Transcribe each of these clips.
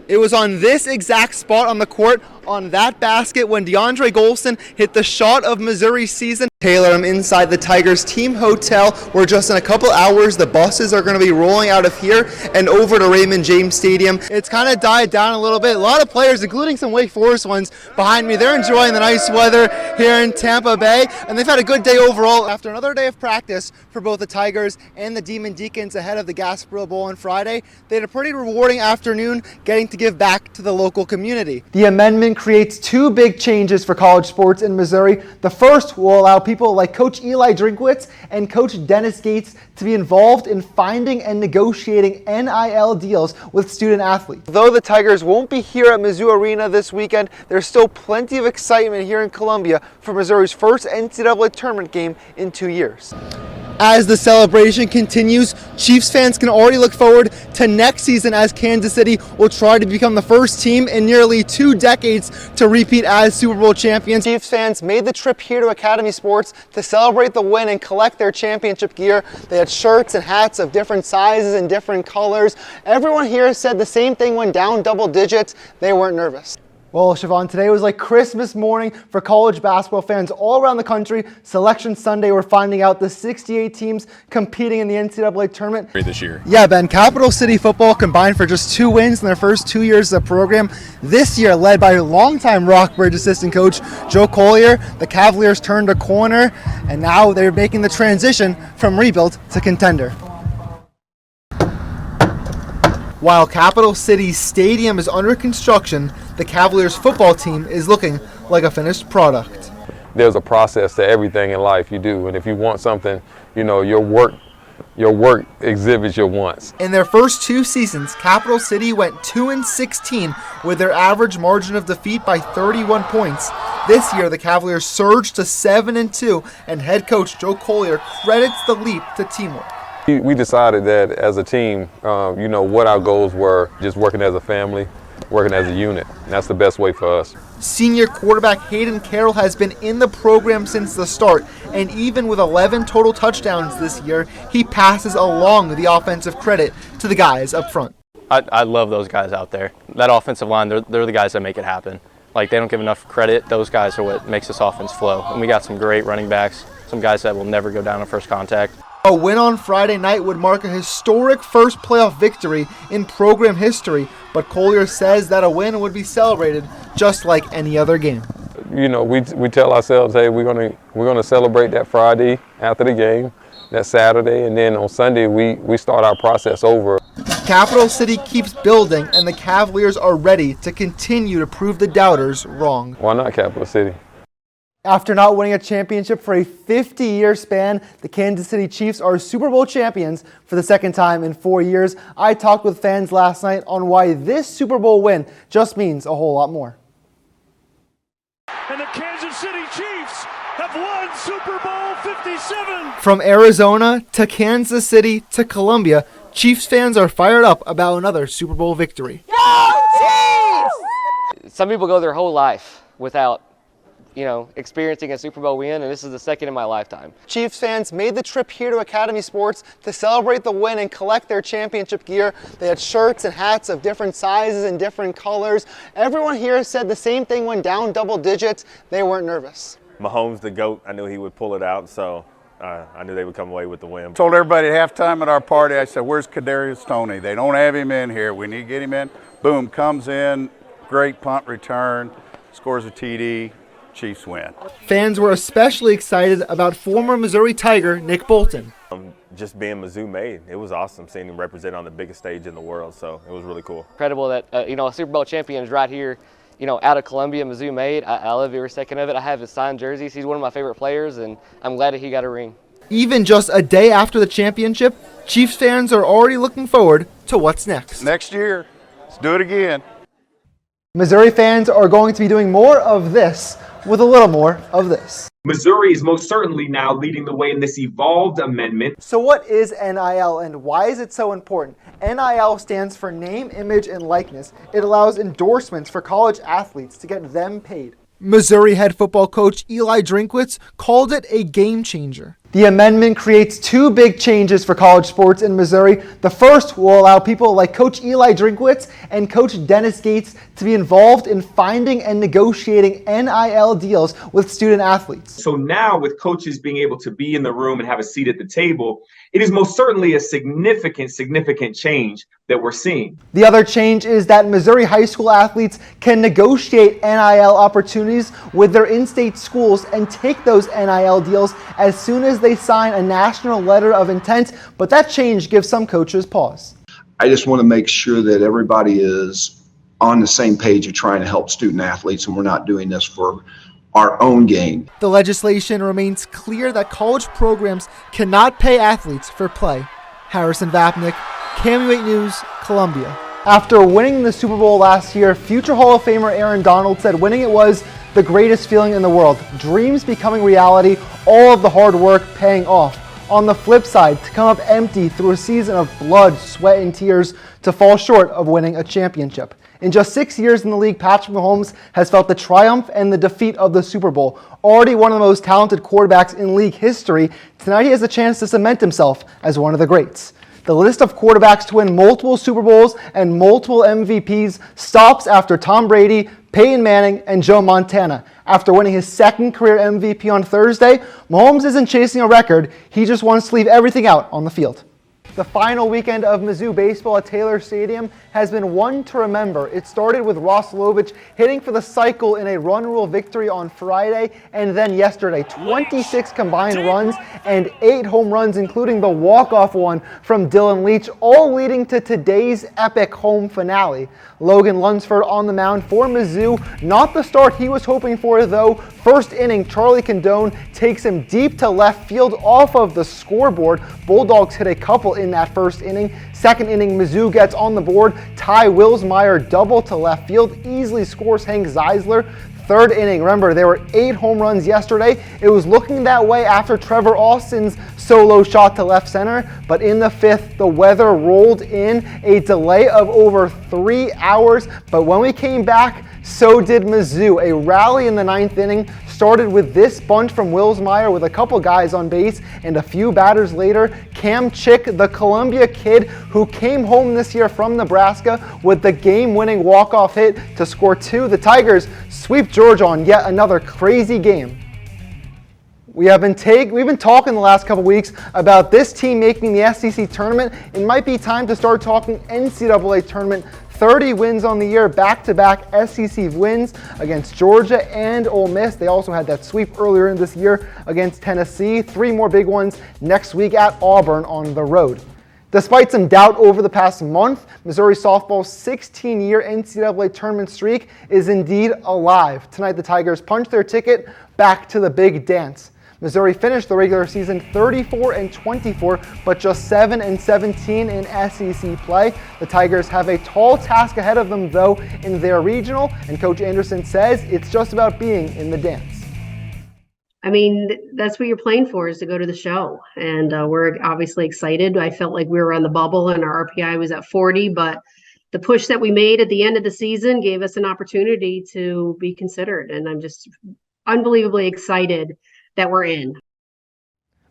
It was on this exact spot on the court, on that basket, when DeAndre Golson hit the shot of Missouri's season. Taylor, I'm inside the Tigers team hotel, where just in a couple hours the buses are going to be rolling out of here and over to Raymond James Stadium. It's kind of died down a little bit. A lot of players, including some Wake Forest ones behind me, they're enjoying the nice weather here in Tampa Bay, and they've had a good day overall after another day of practice for both the Tigers and the Demon Deacons ahead of the Gasparilla Bowl on Friday. They had a pretty rewarding afternoon getting to give back to the local community. The amendment creates two big changes for college sports in Missouri. The first will allow people like Coach Eli Drinkwitz and Coach Dennis Gates to be involved in finding and negotiating NIL deals with student athletes. Though the Tigers won't be here at Mizzou Arena this weekend, there's still plenty of excitement here in Columbia for Missouri's first NCAA tournament game in 2 years. As the celebration continues, Chiefs fans can already look forward to next season, as Kansas City will try to become the first team in nearly 2 decades to repeat as Super Bowl champions. Chiefs fans made the trip here to Academy Sports to celebrate the win and collect their championship gear. They had shirts and hats of different sizes and different colors. Everyone here said the same thing when down double digits. They weren't nervous. Well, Siobhan, today was like Christmas morning for college basketball fans all around the country. Selection Sunday, we're finding out the 68 teams competing in the NCAA tournament this year. Yeah, Ben, Capital City football combined for just 2 wins in their first 2 years of the program. This year, led by longtime Rockbridge assistant coach Joe Collier, the Cavaliers turned a corner, and now they're making the transition from rebuild to contender. While Capital City's stadium is under construction, the Cavaliers football team is looking like a finished product. There's a process to everything in life you do, and if you want something, you know, your work exhibits your wants. In their first 2 seasons, Capital City went 2-16 with their average margin of defeat by 31 points. This year, the Cavaliers surged to 7-2, and head coach Joe Collier credits the leap to teamwork. We decided that as a team, you know, what our goals were, just working as a family, working as a unit. And that's the best way for us. Senior quarterback Hayden Carroll has been in the program since the start, and even with 11 total touchdowns this year, he passes along the offensive credit to the guys up front. I love those guys out there. That offensive line, they're the guys that make it happen. Like, they don't give enough credit. Those guys are what makes this offense flow. And we got some great running backs, some guys that will never go down on first contact. A win on Friday night would mark a historic first playoff victory in program history, but Collier says that a win would be celebrated just like any other game. You know, we tell ourselves, hey, we're gonna celebrate that Friday after the game, that Saturday, and then on Sunday we start our process over. Capital City keeps building, and the Cavaliers are ready to continue to prove the doubters wrong. Why not Capital City? After not winning a championship for a 50-year span, the Kansas City Chiefs are Super Bowl champions for the second time in 4 years. I talked with fans last night on why this Super Bowl win just means a whole lot more. And the Kansas City Chiefs have won Super Bowl 57. From Arizona to Kansas City to Columbia, Chiefs fans are fired up about another Super Bowl victory. Go Chiefs! Some people go their whole life without experiencing a Super Bowl win, and this is the second in my lifetime. Chiefs fans made the trip here to Academy Sports to celebrate the win and collect their championship gear. They had shirts and hats of different sizes and different colors. Everyone here said the same thing when down double digits. They weren't nervous. Mahomes, the GOAT, I knew he would pull it out, so I knew they would come away with the win. Told everybody at halftime at our party, I said, where's Kadarius Toney? They don't have him in here. We need to get him in. Boom, comes in, great punt return, scores a TD. Chiefs win. Fans were especially excited about former Missouri Tiger Nick Bolton. Just being Mizzou made, it was awesome seeing him represent on the biggest stage in the world, so it was really cool. Incredible that a Super Bowl champion is right here, out of Columbia, Mizzou made. I love every second of it. I have his signed jerseys. He's one of my favorite players, and I'm glad that he got a ring. Even just a day after the championship, Chiefs fans are already looking forward to what's next. Next year, let's do it again. Missouri fans are going to be doing more of this with a little more of this. Missouri is most certainly now leading the way in this evolved amendment. So what is NIL and why is it so important? NIL stands for name, image, and likeness. It allows endorsements for college athletes to get them paid. Missouri head football coach Eli Drinkwitz called it a game changer. The amendment creates two big changes for college sports in Missouri. The first will allow people like Coach Eli Drinkwitz and Coach Dennis Gates to be involved in finding and negotiating NIL deals with student athletes. So now with coaches being able to be in the room and have a seat at the table, it is most certainly a significant change that we're seeing. The other change is that Missouri high school athletes can negotiate NIL opportunities with their in-state schools and take those NIL deals as soon as they sign a national letter of intent, but that change gives some coaches pause. I just want to make sure that everybody is on the same page of trying to help student athletes, and we're not doing this for our own gain. The legislation remains clear that college programs cannot pay athletes for play. Harrison Vapnek, KMU8 News, Columbia. After winning the Super Bowl last year, future Hall of Famer Aaron Donald said winning it was the greatest feeling in the world. Dreams becoming reality, all of the hard work paying off. On the flip side, to come up empty through a season of blood, sweat, and tears to fall short of winning a championship. In just 6 years in the league, Patrick Mahomes has felt the triumph and the defeat of the Super Bowl. Already one of the most talented quarterbacks in league history, tonight he has a chance to cement himself as one of the greats. The list of quarterbacks to win multiple Super Bowls and multiple MVPs stops after Tom Brady, Peyton Manning, and Joe Montana. After winning his second career MVP on Thursday, Mahomes isn't chasing a record, he just wants to leave everything out on the field. The final weekend of Mizzou baseball at Taylor Stadium has been one to remember. It started with Ross Lovich hitting for the cycle in a run rule victory on Friday, and then yesterday, 26 combined runs and 8 home runs, including the walk-off one from Dylan Leach, all leading to today's epic home finale. Logan Lunsford on the mound for Mizzou. Not the start he was hoping for, though. First inning, Charlie Condone takes him deep to left field off of the scoreboard. Bulldogs hit a couple in that first inning. Second inning, Mizzou gets on the board. Ty Wilsmeyer double to left field, easily scores Hank Zeisler. Third inning, remember there were 8 home runs yesterday. It was looking that way after Trevor Austin's solo shot to left center, but in the 5th, the weather rolled in, a delay of over 3 hours, but when we came back, so did Mizzou. A rally in the 9th inning started with this bunch from Wilsmeyer with a couple guys on base, and a few batters later, Cam Chick, the Columbia kid who came home this year from Nebraska with the game-winning walk-off hit to score 2. The Tigers sweep Georgia on yet another crazy game. We've been talking the last couple weeks about this team making the SEC tournament. It might be time to start talking NCAA tournament. 30 wins on the year, back-to-back SEC wins against Georgia and Ole Miss. They also had that sweep earlier in this year against Tennessee. 3 more big ones next week at Auburn on the road. Despite some doubt over the past month, Missouri softball's 16-year NCAA tournament streak is indeed alive. Tonight, the Tigers punch their ticket back to the big dance. Missouri finished the regular season 34-24, but just 7-17 in SEC play. The Tigers have a tall task ahead of them, though, in their regional, and Coach Anderson says it's just about being in the dance. I mean, that's what you're playing for, is to go to the show. And we're obviously excited. I felt like we were on the bubble and our RPI was at 40, but the push that we made at the end of the season gave us an opportunity to be considered. And I'm just unbelievably excited that we're in.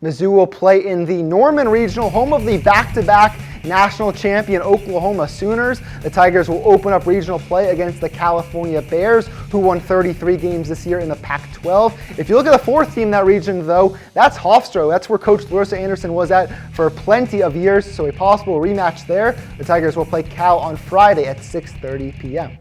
Mizzou will play in the Norman Regional, home of the back-to-back national champion Oklahoma Sooners. The Tigers will open up regional play against the California Bears, who won 33 games this year in the Pac-12. If you look at the 4th team in that region, though, that's Hofstra. That's where Coach Larissa Anderson was at for plenty of years, so a possible rematch there. The Tigers will play Cal on Friday at 6:30 p.m.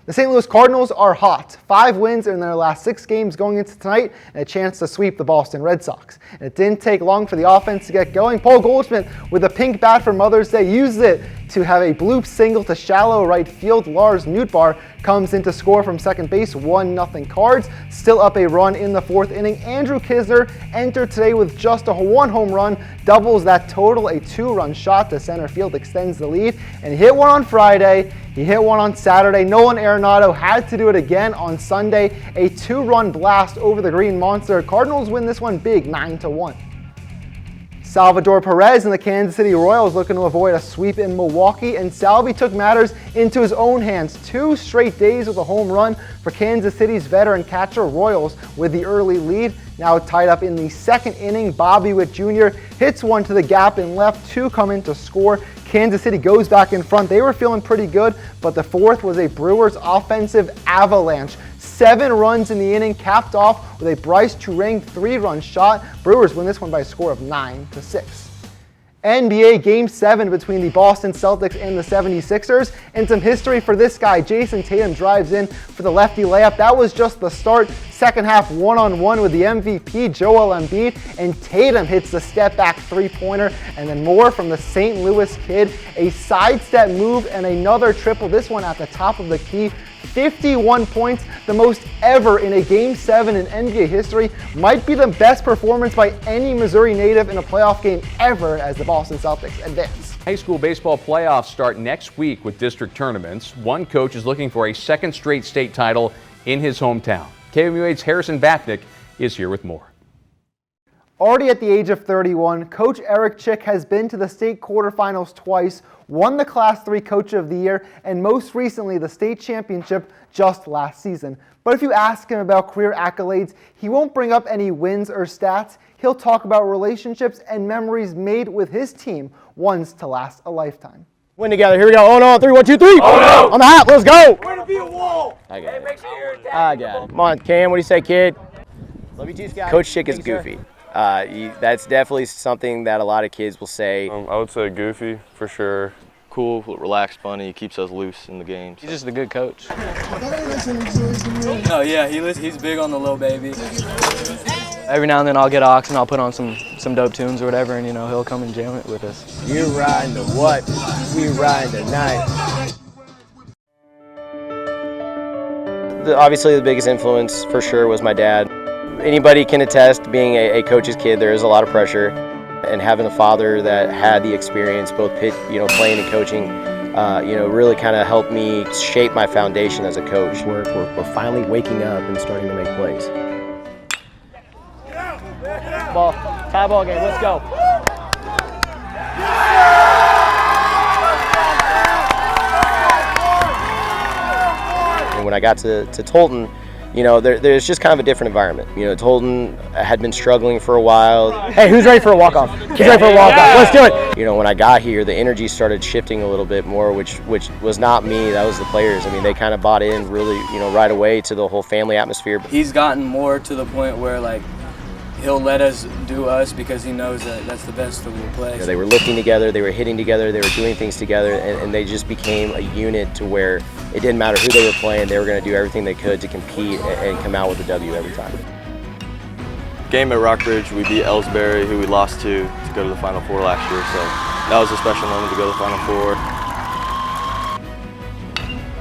The St. Louis Cardinals are hot. 5 wins in their last 6 games going into tonight, and a chance to sweep the Boston Red Sox. And it didn't take long for the offense to get going. Paul Goldschmidt, with a pink bat for Mother's Day, used it to have a bloop single to shallow right field. Lars Nootbaar comes in to score from second base, 1-0 Cards. Still up a run in the 4th inning. Andrew Kisner entered today with just a 1 home run, doubles that total. A 2-run shot to center field extends the lead, and he hit one on Friday. He hit one on Saturday. Nolan Arenado had to do it again on Sunday. A 2-run blast over the Green Monster. Cardinals win this one big, 9-1. Salvador Perez and the Kansas City Royals looking to avoid a sweep in Milwaukee, and Salvi took matters into his own hands. 2 straight days with a home run for Kansas City's veteran catcher. Royals with the early lead. now tied up in the second inning. Bobby Witt Jr. hits one to the gap and left, two come in to score. Kansas City goes back in front. They were feeling pretty good, but the fourth was a Brewers offensive avalanche. 7 runs in the inning, capped off with a Bryce Turang 3-run shot. Brewers win this one by a score of 9-6. NBA Game 7 between the Boston Celtics and the 76ers. And some history for this guy. Jason Tatum drives in for the lefty layup. That was just the start. Second half one-on-one with the MVP, Joel Embiid. And Tatum hits the step-back three-pointer. And then more from the St. Louis kid. A sidestep move and another triple. This one at the top of the key. 51 points, the most ever in a Game 7 in NBA history. Might be the best performance by any Missouri native in a playoff game ever as the Boston Celtics advance. High school baseball playoffs start next week with district tournaments. One coach is looking for a second straight state title in his hometown. KMUH's Harrison Vapnek is here with more. Already at the age of 31, Coach Eric Chick has been to the state quarterfinals twice, won the Class 3 Coach of the Year, and most recently the state championship just last season. But if you ask him about career accolades, he won't bring up any wins or stats. He'll talk about relationships and memories made with his team, ones to last a lifetime. Win together. Here we go. Oh no, 3, 1, 2, 3. Oh no! On the hat. Let's go. Way to be a wall. I got it. I got it. Come on, Cam. What do you say, kid? Love you too, Scott. Coach Chick is goofy. That's definitely something that a lot of kids will say. I would say goofy for sure. Cool, relaxed, funny. He keeps us loose in the games. He's just a good coach. Oh yeah, he's big on the little baby. Every now and then I'll get ox and I'll put on some dope tunes or whatever, and he'll come and jam it with us. You riding the what? We riding the night. Obviously, the biggest influence for sure was my dad. Anybody can attest, being a coach's kid, there is a lot of pressure, and having a father that had the experience, both playing and coaching, really kind of helped me shape my foundation as a coach. We're finally waking up and starting to make plays. Ball, tie ball game. Let's go. And when I got to Tolton, there's just kind of a different environment. Tolton had been struggling for a while. Hey, who's ready for a walk-off? Who's ready for a walk-off? Let's do it. When I got here, the energy started shifting a little bit more, which was not me. That was the players. I mean, they kind of bought in really, right away to the whole family atmosphere. He's gotten more to the point where, like, he'll let us do us because he knows that that's the best that we'll play. They were lifting together, they were hitting together, they were doing things together, and they just became a unit to where it didn't matter who they were playing, they were going to do everything they could to compete and come out with a W every time. Game at Rockbridge, we beat Ellsbury, who we lost to go to the Final Four last year, so that was a special moment to go to the Final Four.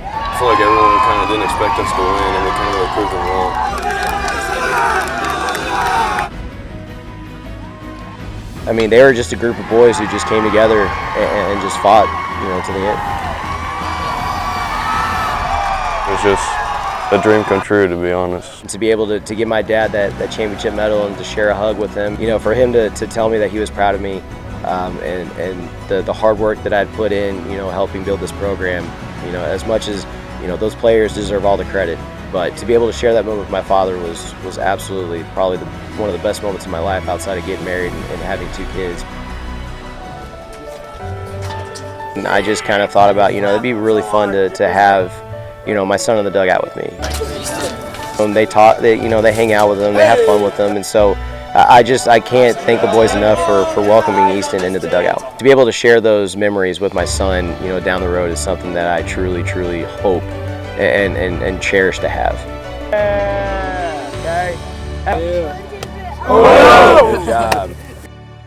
I feel like everyone kind of didn't expect us to win, and we kind of really proved them wrong. I mean, they were just a group of boys who just came together and just fought, to the end. It was just a dream come true, to be honest. To be able to give my dad that championship medal and to share a hug with him, for him to tell me that he was proud of me, and the hard work that I'd put in, helping build this program, as much as, those players deserve all the credit. But to be able to share that moment with my father was absolutely probably one of the best moments of my life outside of getting married and having 2 kids. And I just kind of thought about, it'd be really fun to have, my son in the dugout with me. They talk, they hang out with them, they have fun with them, and so I can't thank the boys enough for welcoming Easton into the dugout. To be able to share those memories with my son, down the road is something that I truly, truly hope and cherish to have. Good job.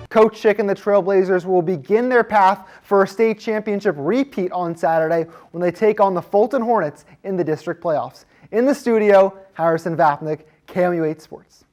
Coach Chick and the Trailblazers will begin their path for a state championship repeat on Saturday when they take on the Fulton Hornets in the district playoffs. In the studio, Harrison Vapnek, KMU8 Sports.